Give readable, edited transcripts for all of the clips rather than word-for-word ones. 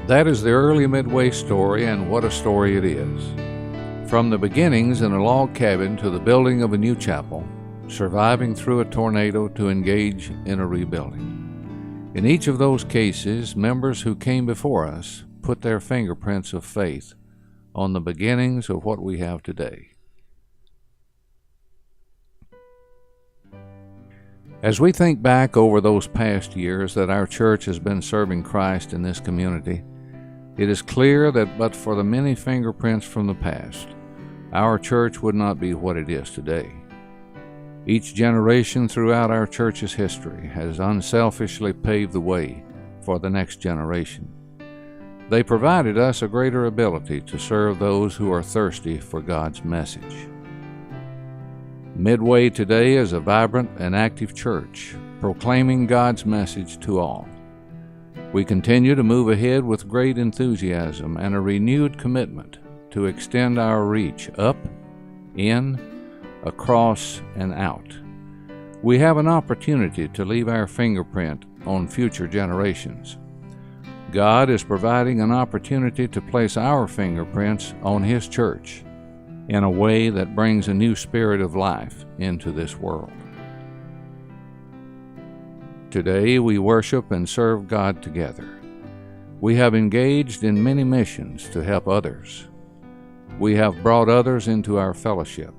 That is the early Midway story, and what a story it is. From the beginnings in a log cabin to the building of a new chapel, surviving through a tornado to engage in a rebuilding. In each of those cases, members who came before us put their fingerprints of faith on the beginnings of what we have today. As we think back over those past years that our church has been serving Christ in this community, it is clear that but for the many fingerprints from the past, our church would not be what it is today. Each generation throughout our church's history has unselfishly paved the way for the next generation. They provided us a greater ability to serve those who are thirsty for God's message. Midway today is a vibrant and active church, proclaiming God's message to all. We continue to move ahead with great enthusiasm and a renewed commitment to extend our reach up, in, across, and out. We have an opportunity to leave our fingerprint on future generations. God is providing an opportunity to place our fingerprints on His church in a way that brings a new spirit of life into this world. Today we worship and serve God together. We have engaged in many missions to help others. We have brought others into our fellowship,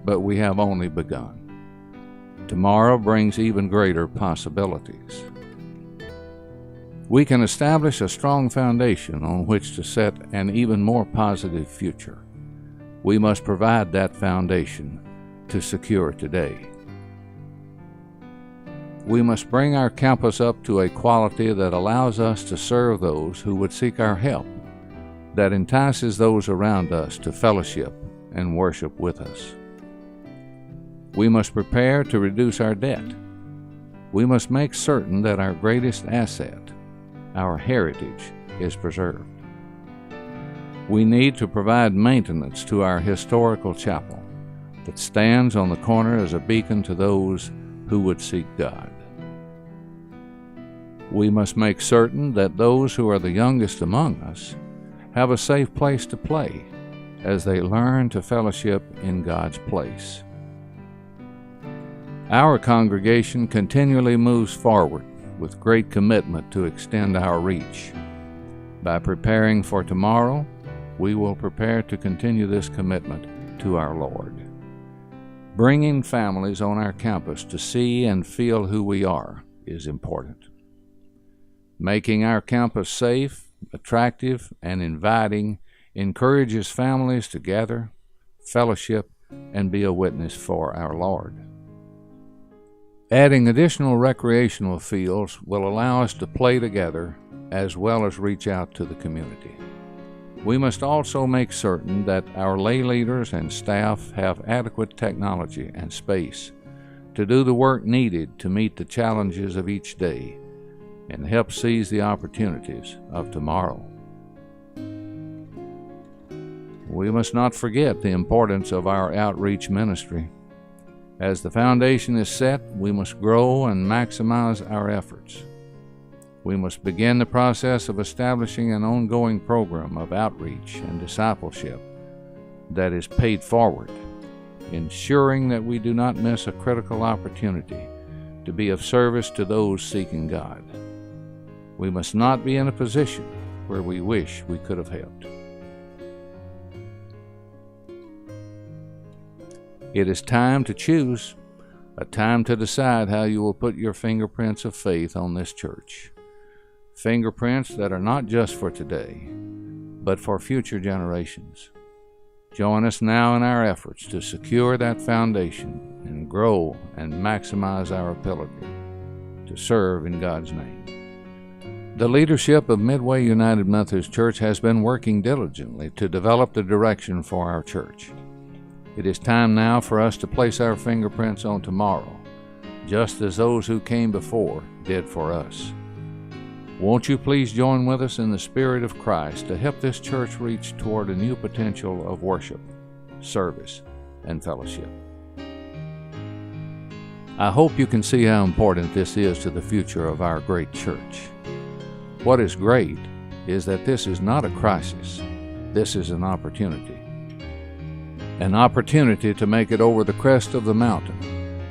but we have only begun. Tomorrow brings even greater possibilities. We can establish a strong foundation on which to set an even more positive future. We must provide that foundation to secure today. We must bring our campus up to a quality that allows us to serve those who would seek our help, that entices those around us to fellowship and worship with us. We must prepare to reduce our debt. We must make certain that our greatest asset, our heritage, is preserved. We need to provide maintenance to our historical chapel that stands on the corner as a beacon to those who would seek God. We must make certain that those who are the youngest among us have a safe place to play as they learn to fellowship in God's place. Our congregation continually moves forward with great commitment to extend our reach. By preparing for tomorrow, we will prepare to continue this commitment to our Lord. Bringing families on our campus to see and feel who we are is important. Making our campus safe, attractive, and inviting encourages families to gather, fellowship, and be a witness for our Lord. Adding additional recreational fields will allow us to play together as well as reach out to the community. We must also make certain that our lay leaders and staff have adequate technology and space to do the work needed to meet the challenges of each day and help seize the opportunities of tomorrow. We must not forget the importance of our outreach ministry. As the foundation is set, we must grow and maximize our efforts. We must begin the process of establishing an ongoing program of outreach and discipleship that is paid forward, ensuring that we do not miss a critical opportunity to be of service to those seeking God. We must not be in a position where we wish we could have helped. It is time to choose, a time to decide how you will put your fingerprints of faith on this church. Fingerprints that are not just for today, but for future generations. Join us now in our efforts to secure that foundation and grow and maximize our ability to serve in God's name. The leadership of Midway United Methodist Church has been working diligently to develop the direction for our church. It is time now for us to place our fingerprints on tomorrow, just as those who came before did for us. Won't you please join with us in the Spirit of Christ to help this church reach toward a new potential of worship, service, and fellowship? I hope you can see how important this is to the future of our great church. What is great is that this is not a crisis. This is an opportunity. An opportunity to make it over the crest of the mountain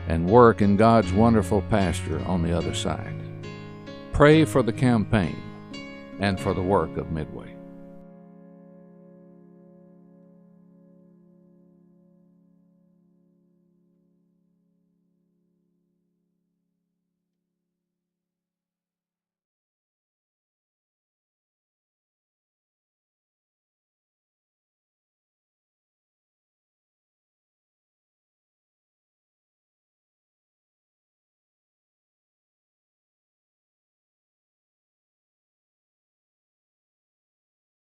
and work in God's wonderful pasture on the other side. Pray for the campaign and for the work of Midway.